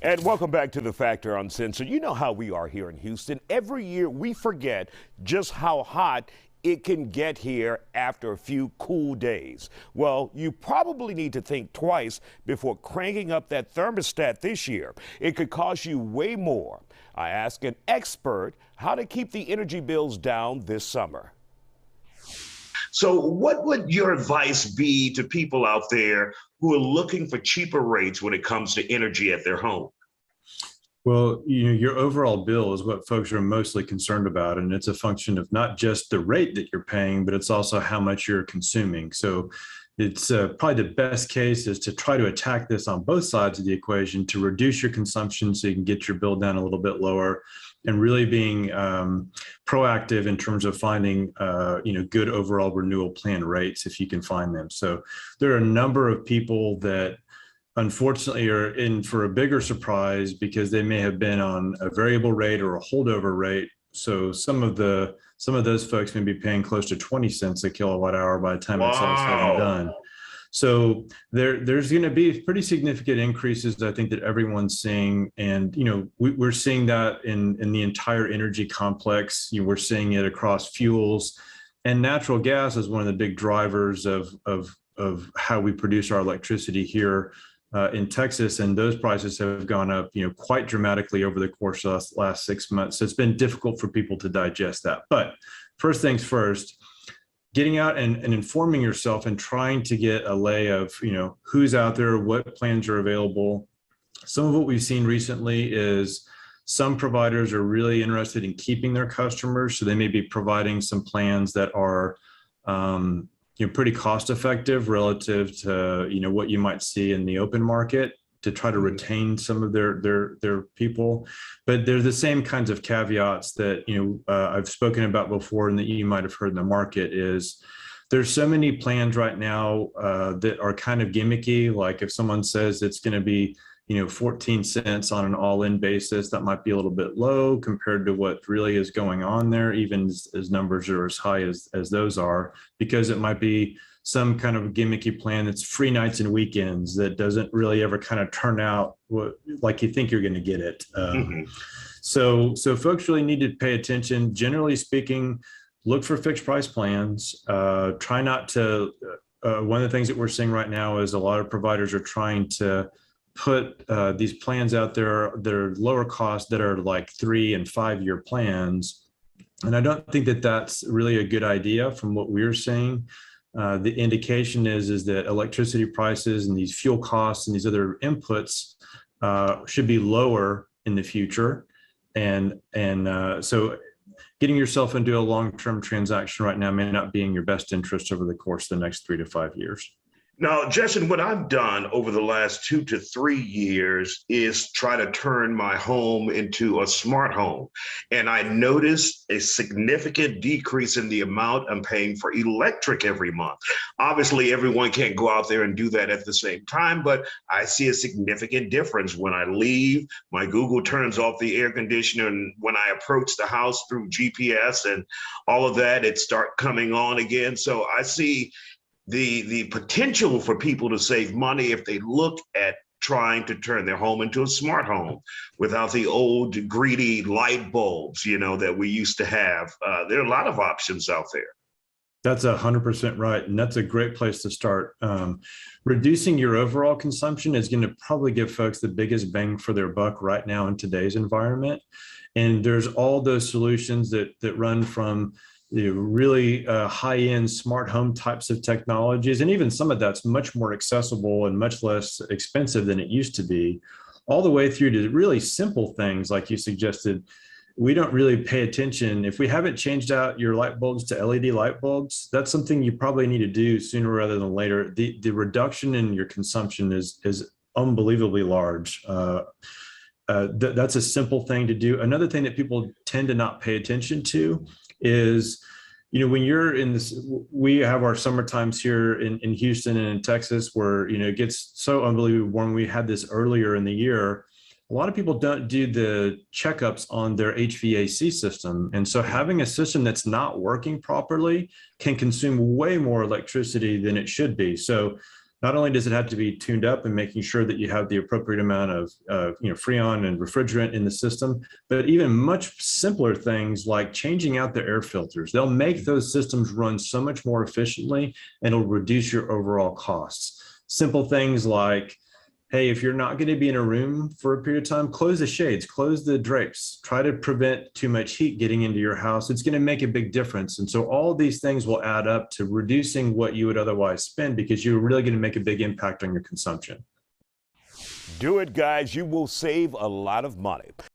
And welcome back to The Factor Uncensored. You know how we are here in Houston. Every year we forget just how hot it can get here after a few cool days. Well, you probably need to think twice before cranking up that thermostat this year. It could cost you way more. I asked an expert how to keep the energy bills down this summer. So what would your advice be to people out there who are looking for cheaper rates when it comes to energy at their home? Well, your overall bill is what folks are mostly concerned about, and it's a function of not just the rate that you're paying, but it's also how much you're consuming. So it's probably the best case is to try to attack this on both sides of the equation to reduce your consumption so you can get your bill down a little bit lower, and really being proactive in terms of finding good overall renewal plan rates if you can find them. So there are a number of people that unfortunately are in for a bigger surprise because they may have been on a variable rate or a holdover rate. So some of those folks may be paying close to 20 cents a kilowatt hour by the time it's all said and done. So there's going to be pretty significant increases, I think, that everyone's seeing. And, we're seeing that in the entire energy complex. We're seeing it across fuels, and natural gas is one of the big drivers of how we produce our electricity here in Texas. And those prices have gone up, quite dramatically over the course of the last 6 months. So it's been difficult for people to digest that. But first things first, getting out and informing yourself and trying to get a lay of, who's out there, what plans are available. Some of what we've seen recently is some providers are really interested in keeping their customers. So they may be providing some plans that are, pretty cost effective relative to, what you might see in the open market to try to retain some of their people. But they're the same kinds of caveats that, I've spoken about before and that you might have heard in the market is there's so many plans right now that are kind of gimmicky. Like if someone says it's going to be, 14 cents on an all-in basis, that might be a little bit low compared to what really is going on there, even as numbers are as high as those are, because it might be some kind of gimmicky plan that's free nights and weekends that doesn't really ever kind of turn out like you think you're going to get it. So folks really need to pay attention. Generally speaking, look for fixed price plans. Try not to, one of the things that we're seeing right now is a lot of providers are trying to put these plans out there that are lower cost, that are like 3 and 5 year plans. And I don't think that that's really a good idea from what we're seeing. The indication is that electricity prices and these fuel costs and these other inputs should be lower in the future. And so getting yourself into a long-term transaction right now may not be in your best interest over the course of the next 3 to 5 years. Now, Justin, what I've done over the last 2 to 3 years is try to turn my home into a smart home. And I noticed a significant decrease in the amount I'm paying for electric every month. Obviously, everyone can't go out there and do that at the same time, but I see a significant difference. When I leave, my Google turns off the air conditioner, and when I approach the house through GPS and all of that, it starts coming on again. So I see the potential for people to save money if they look at trying to turn their home into a smart home without the old greedy light bulbs, that we used to have. There are a lot of options out there. That's 100% right. And that's a great place to start. Reducing your overall consumption is going to probably give folks the biggest bang for their buck right now in today's environment. And there's all those solutions that run from really high-end smart home types of technologies. And even some of that's much more accessible and much less expensive than it used to be, all the way through to really simple things like you suggested. We don't really pay attention. If we haven't changed out your light bulbs to LED light bulbs, that's something you probably need to do sooner rather than later. The reduction in your consumption is unbelievably large. That's a simple thing to do. Another thing that people tend to not pay attention to is, when you're in this, we have our summer times here in Houston and in Texas where, it gets so unbelievably warm. We had this earlier in the year. A lot of people don't do the checkups on their HVAC system. And so having a system that's not working properly can consume way more electricity than it should be. So not only does it have to be tuned up and making sure that you have the appropriate amount of Freon and refrigerant in the system, but even much simpler things like changing out the air filters. They'll make those systems run so much more efficiently, and it'll reduce your overall costs. Simple things like, hey, if you're not going to be in a room for a period of time, close the shades, close the drapes, try to prevent too much heat getting into your house. It's going to make a big difference. And so all these things will add up to reducing what you would otherwise spend, because you're really going to make a big impact on your consumption. Do it, guys. You will save a lot of money.